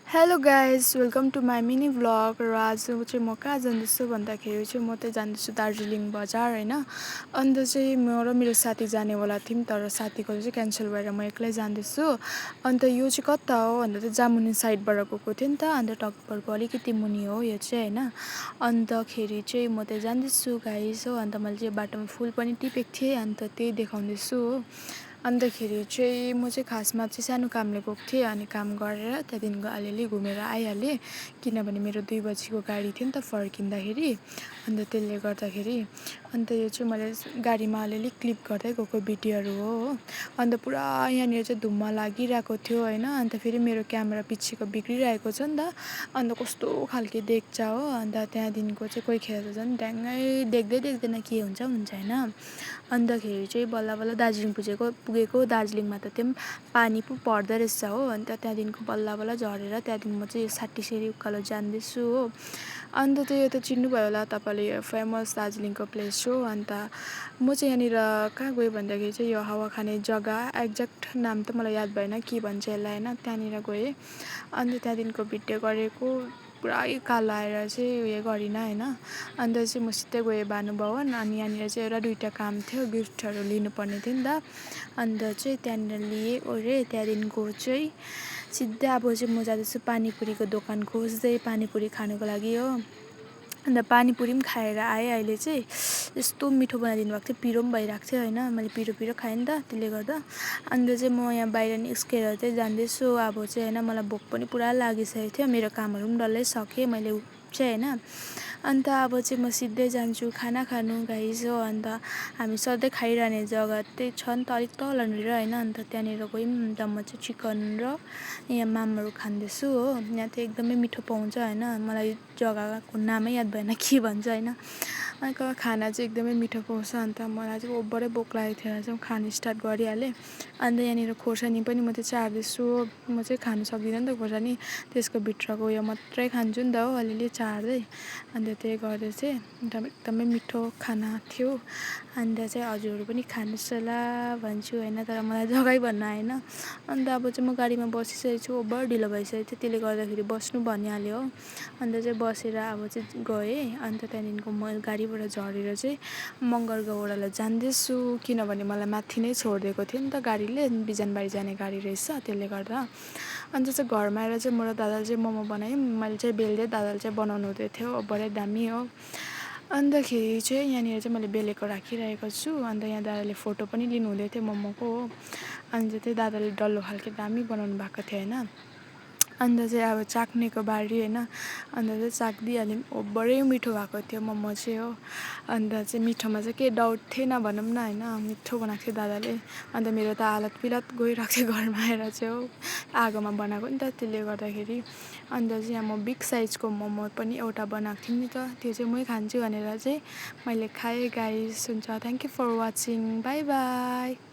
Hello guys welcome to my mini vlog र आज चाहिँ म कहाँ जाँदैछु भन्दाखेरि चाहिँ म चाहिँ जाँदैछु दार्जिलिङ बजार होइन। अन्त चाहिँ म र मेरो साथी जानेवाला थियौँ तर साथीको चाहिँ क्यान्सल भएर म एक्लै जाँदैछु। अन्त यो चाहिँ कता हो भन्दा चाहिँ जामुनी साइडबाट गएको थियो नि त, अन्त टकभरको अलिकति मुनि हो यो चाहिँ होइन। अन्तखेरि चाहिँ म चाहिँ जाँदैछु गाइज हो। अन्त मैले चाहिँ बाटोमा फुल पनि टिपेको थिएँ, अन्त त्यही देखाउँदैछु हो। अन्तखेरि चाहिँ म चाहिँ खासमा चाहिँ सानो कामले गएको थिएँ, अनि काम गरेर त्यहाँदेखिको अलिअलि घुमेर आइहालेँ किनभने मेरो 2 बजीको गाडी थियो नि त फर्किँदाखेरि। अन्त त्यसले गर्दाखेरि अन्त यो चाहिँ मैले गाडीमा अलिअलि क्लिप गर्दै गएको भिडियोहरू हो। अन्त पुरा यहाँनिर चाहिँ धुम्म लागिरहेको थियो होइन। अन्त फेरि मेरो क्यामेरा पछिको बिग्रिरहेको छ नि त, अन्त कस्तो खालके देख्छ हो। अन्त त्यहाँदेखिको चाहिँ कोही खेर त झन् ड्याङ्गै देख्दै देख्दैन के हुन्छ होइन। अन्तखेरि चाहिँ बल्ल बल्ल दार्जिलिङ पुगेको दार्जिलिङमा त त्यो पानी पो पर्दो रहेछ हो। अन्त त्यहाँदेखिको बल्ल बल्ल झरेर त्यहाँदेखि म चाहिँ यो 60 सिँढी उकालो जाँदैछु हो। अन्त त्यो त चिन्नुभयो होला तपाईँले, यो फेमस दार्जिलिङको प्लेस हो। अन्त म चाहिँ यहाँनिर कहाँ गएँ भन्दाखेरि चाहिँ यो हावा खाने जग्गा, एक्ज्याक्ट नाम त मलाई याद भएन के भन्छ यसलाई होइन, त्यहाँनिर गएँ। अन्त त्यहाँदेखिको भिडियो गरेको पुरै कालो आएर चाहिँ उयो गरिनँ होइन। अन्त चाहिँ म सिधै गएँ भानुभवन। अनि यहाँनिर चाहिँ एउटा दुइटा काम थियो, गिफ्टहरू लिनुपर्ने थियो नि त। अन्त चाहिँ त्यहाँनिर लिएँ ओरेँ। त्यहाँदेखिको चाहिँ सिधै अब चाहिँ म जाँदैछु पानीपुरीको दोकान खोज्दै पानीपुरी खानुको लागि हो। अन्त पानीपुरी पनि खाएर आएँ। अहिले चाहिँ यस्तो मिठो बनाइदिनु भएको थियो, पिरो पनि भइरहेको थियो होइन। मैले पिरो खाएँ नि त त्यसले गर्दा। अन्त चाहिँ म यहाँ बाहिर निस्केर चाहिँ जाँदैछु अब चाहिँ होइन। मलाई भोक पनि पुरा लागिसकेको थियो, मेरो कामहरू पनि डल्लै सकेँ मैले चाहिँ होइन। अन्त अब चाहिँ म सिधै जान्छु खाना खानु गाइस हो। अन्त हामी सधैँ खाइरहने जग्गा चाहिँ छ नि त अलिक तलनिर होइन। अन्त त्यहाँनिर गयौँ। अन्त म चाहिँ चिकन र यहाँ मामहरू खाँदैछु हो। यहाँ चाहिँ एकदमै मिठो पाउँछ होइन। मलाई जग्गाको नामै याद भएन के भन्छ होइन। अन्त खाना चाहिँ एकदमै मिठो पाउँछ। अन्त मलाई चाहिँ ओभरै भोक लागेको थियो चाहिँ खानु स्टार्ट गरिहालेँ। अन्त यहाँनिर खोर्सानी पनि म चाहिँ चार्दैछु। म चाहिँ खानु सक्दिनँ नि त खोर्सानी, त्यसको भित्रको उयो मात्रै खान्छु नि त हो अलिअलि चार्दै। अन्त त्यही गर्दा चाहिँ एकदमै मिठो खाना थियो। अन्त चाहिँ हजुरहरू पनि खानुहोस् होला भन्छु होइन, तर मलाई जग्गै भन्न आएन। अन्त अब चाहिँ म गाडीमा बसिसकेको छु, ओभर ढिलो भइसकेको थियो त्यसले गर्दाखेरि बस्नु भनिहाल्यो हो। अन्त चाहिँ बसेर अब चाहिँ गएँ। अन्त त्यहाँदेखिको म गाडीबाट झरेर चाहिँ मगरगाउँबाट जाँदैछु किनभने मलाई माथि नै छोडिदिएको थियो नि त गाडीले, बिजनबारी जाने गाडी रहेछ त्यसले गर्दा। अन्त चाहिँ घरमा आएर चाहिँ म र दादाले चाहिँ मोमो बनायौँ। मैले चाहिँ बेल्दै दादाले चाहिँ बनाउनु हुँदै थियो, ओभरै दामी हो। अन्तखेरि चाहिँ यहाँनिर चाहिँ मैले बेलेको राखिरहेको छु। अन्त यहाँ दादाले फोटो पनि लिनुहुँदै थियो मोमोको हो। अन्त चाहिँ दादाले डल्लो खालके दामी बनाउनु भएको थियो होइन। अन्त चाहिँ अब चाख्नेको बारी होइन। अन्त चाहिँ चाखिदिइहाल्यौँ, ओभरै मिठो भएको थियो मोमो चाहिँ हो। अन्त चाहिँ मिठोमा चाहिँ केही डाउट थिएन भनौँ न होइन, मिठो बनाएको थियो दादाले। अन्त मेरो त हालत पिलत गइरहेको थियो घरमा आएर चाहिँ हो, आगोमा बनाएको नि त त्यसले गर्दाखेरि। अन्त चाहिँ यहाँ म बिग साइजको मोमो पनि एउटा बनाएको थिएँ नि त, त्यो चाहिँ मै खान्छु भनेर चाहिँ मैले खाएँ गाइस। हुन्छ, thank you for watching, bye by.